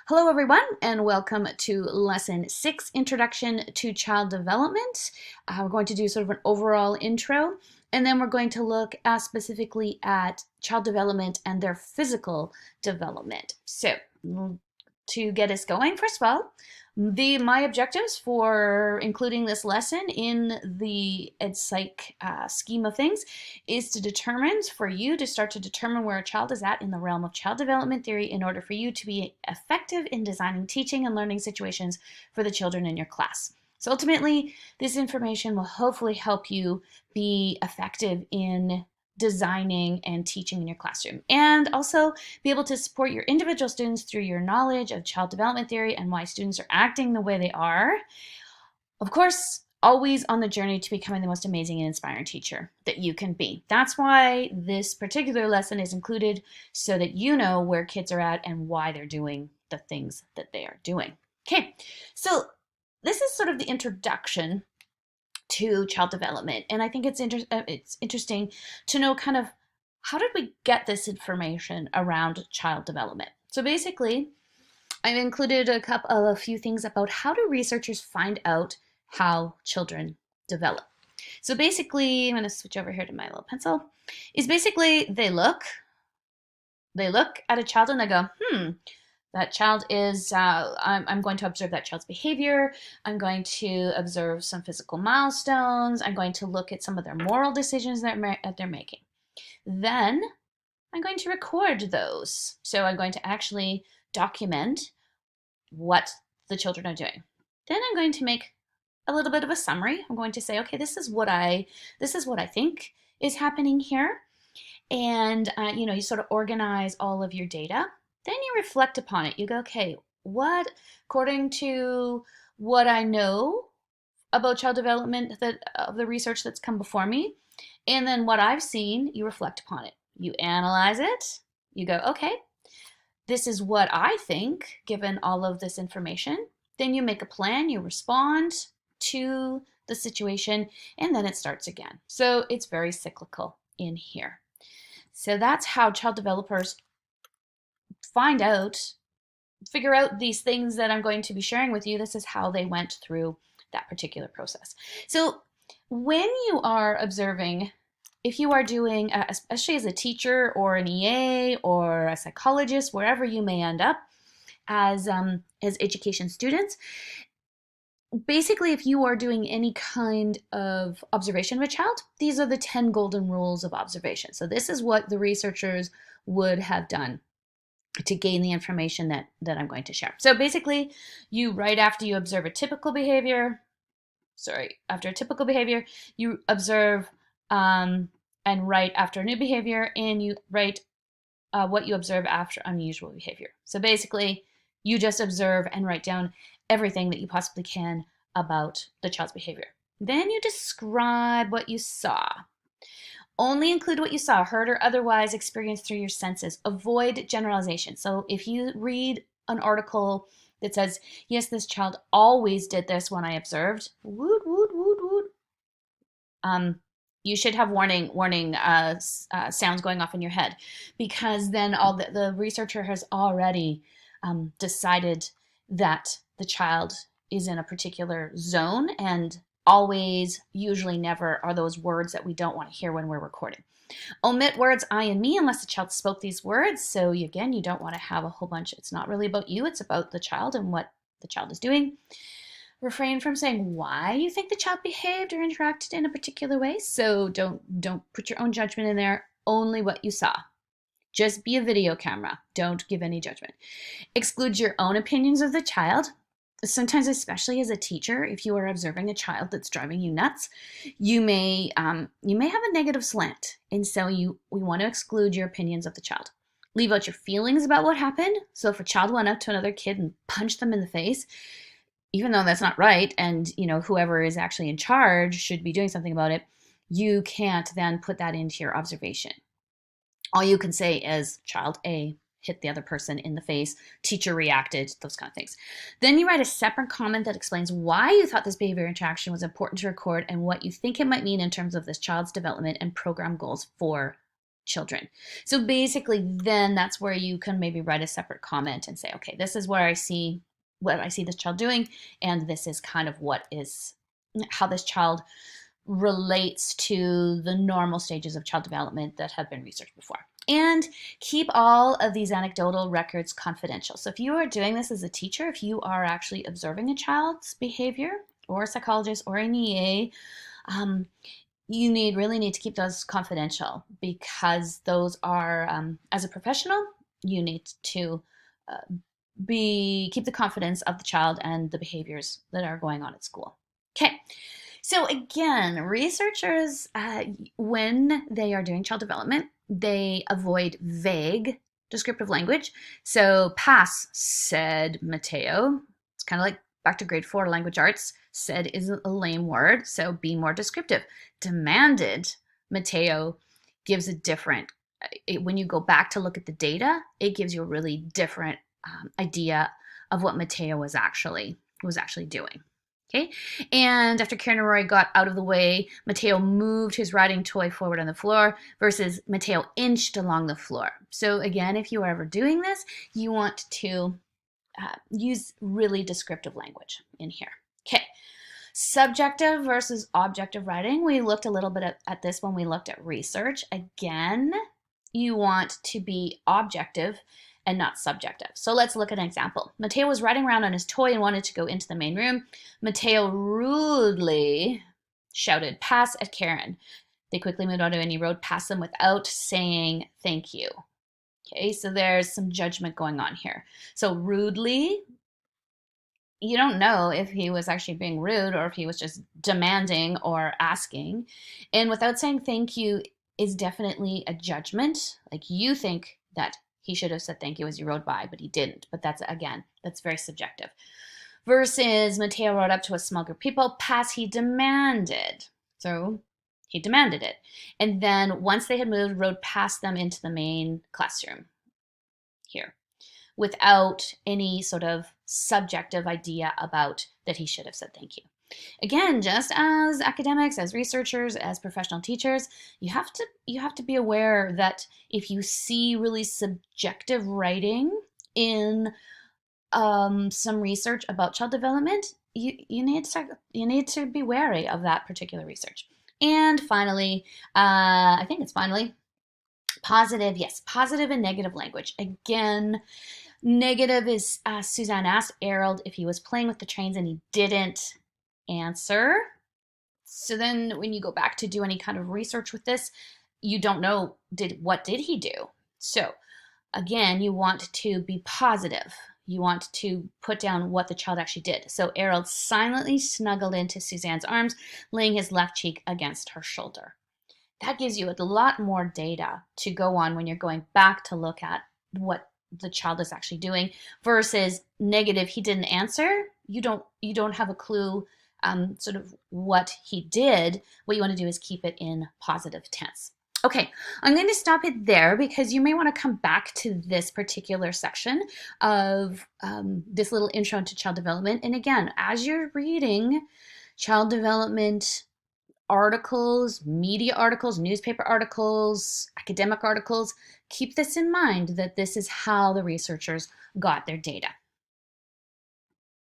Hello everyone and welcome to Lesson 6, Introduction to Child Development. We're going to do sort of an overall intro and then we're going to look specifically at child development and their physical development. So to get us going, first of all, my objectives for including this lesson in the EdPsych scheme of things is to determine, for you to start to determine where a child is at in the realm of child development theory in order for you to be effective in designing teaching and learning situations for the children in your class. So ultimately, this information will hopefully help you be effective in designing and teaching in your classroom, and also be able to support your individual students through your knowledge of child development theory and why students are acting the way they are. Of course, always on the journey to becoming the most amazing and inspiring teacher that you can be. That's why this particular lesson is included, so that you know where kids are at and why they're doing the things that they are doing. Okay, so this is sort of the introduction to child development, and I think it's interesting to know kind of how did we get this information around child development. So basically, I've included a few things about how do researchers find out how children develop. So basically, I'm going to switch over here to my little pencil, is basically they look at a child and they go, that child is, I'm going to observe that child's behavior. I'm going to observe some physical milestones. I'm going to look at some of their moral decisions that they're making. Then I'm going to record those. So I'm going to actually document what the children are doing. Then I'm going to make a little bit of a summary. I'm going to say, okay, this is what I think is happening here. And, you sort of organize all of your data. Then you reflect upon it. You go, okay, according to what I know about child development, of the research that's come before me, and then what I've seen, you reflect upon it. You analyze it. You go, okay, this is what I think, given all of this information. Then you make a plan, you respond to the situation, and then it starts again. So it's very cyclical in here. So that's how child developers figure out these things that I'm going to be sharing with you. This is how they went through that particular process. So when you are observing, if you are doing, especially as a teacher or an EA or a psychologist, wherever you may end up as education students, basically, if you are doing any kind of observation of a child, these are the 10 golden rules of observation. So this is what the researchers would have done to gain the information that I'm going to share. So basically, right after you observe a typical behavior, after a typical behavior, you observe and write after a new behavior, and you write what you observe after unusual behavior. So basically, you just observe and write down everything that you possibly can about the child's behavior. Then you describe what you saw. Only include what you saw, heard, or otherwise experienced through your senses. Avoid generalization. So if you read an article that says, yes, this child always did this when I observed, woot, woot, woot, woot, you should have warning sounds going off in your head, because then the researcher has already decided that the child is in a particular zone, and always, usually, never are those words that we don't want to hear when we're recording. Omit words I and me unless the child spoke these words. So again, you don't want to have a whole bunch. It's not really about you. It's about the child and what the child is doing. Refrain from saying why you think the child behaved or interacted in a particular way. So don't put your own judgment in there. Only what you saw. Just be a video camera. Don't give any judgment. Exclude your own opinions of the child. Sometimes, especially as a teacher, if you are observing a child that's driving you nuts, you may have a negative slant, and so we want to exclude your opinions of the child. Leave out your feelings about what happened. So if a child went up to another kid and punched them in the face, even though that's not right, and whoever is actually in charge should be doing something about it, you can't then put that into your observation. All you can say is child A hit the other person in the face, teacher reacted, those kind of things. Then you write a separate comment that explains why you thought this behavior interaction was important to record and what you think it might mean in terms of this child's development and program goals for children. So basically, then that's where you can maybe write a separate comment and say, okay, this is where I see what I see this child doing, and this is kind of how this child relates to the normal stages of child development that have been researched before. And keep all of these anecdotal records confidential. So if you are doing this as a teacher, if you are actually observing a child's behavior, or a psychologist or an EA, you really need to keep those confidential, because those are, as a professional, you need to keep the confidence of the child and the behaviors that are going on at school. Okay. So again, researchers, when they are doing child development, they avoid vague descriptive language. So pass, said Mateo. It's kind of like back to grade 4 language arts. Said isn't a lame word, so be more descriptive. Demanded, Mateo gives a different, when you go back to look at the data, it gives you a really different idea of what Mateo was actually doing. Okay, and after Karen and Roy got out of the way, Mateo moved his riding toy forward on the floor versus Mateo inched along the floor. So again, if you are ever doing this, you want to use really descriptive language in here. Okay, subjective versus objective writing. We looked a little bit at this when we looked at research. Again, you want to be objective and not subjective. So let's look at an example. Mateo was riding around on his toy and wanted to go into the main room. Mateo rudely shouted, "Pass" at Karen. They quickly moved on to and he rode past them without saying thank you. Okay, so there's some judgment going on here. So rudely, you don't know if he was actually being rude or if he was just demanding or asking. And without saying thank you is definitely a judgment. Like, you think that he should have said thank you as you rode by, but he didn't. But that's very subjective. Versus Mateo rode up to a small group of people. Pass, he demanded. So he demanded it. And then once they had moved, rode past them into the main classroom here, without any sort of subjective idea about that he should have said thank you. Again, just as academics, as researchers, as professional teachers, you have to be aware that if you see really subjective writing in some research about child development, you need to be wary of that particular research. And finally, I think it's finally, positive. Yes, positive and negative language. Again, negative is, Suzanne asked Harold if he was playing with the trains and he didn't answer. So then when you go back to do any kind of research with this, you don't know what did he do. So again, you want to be positive. You want to put down what the child actually did. So Harold silently snuggled into Suzanne's arms, laying his left cheek against her shoulder. That gives you a lot more data to go on when you're going back to look at what the child is actually doing, versus negative, he didn't answer. You don't have a clue sort of what he did. What you want to do is keep it in positive tense. Okay, I'm going to stop it there because you may want to come back to this particular section of this little intro into child development. And again, as you're reading child development articles, media articles, newspaper articles, academic articles, keep this in mind, that this is how the researchers got their data.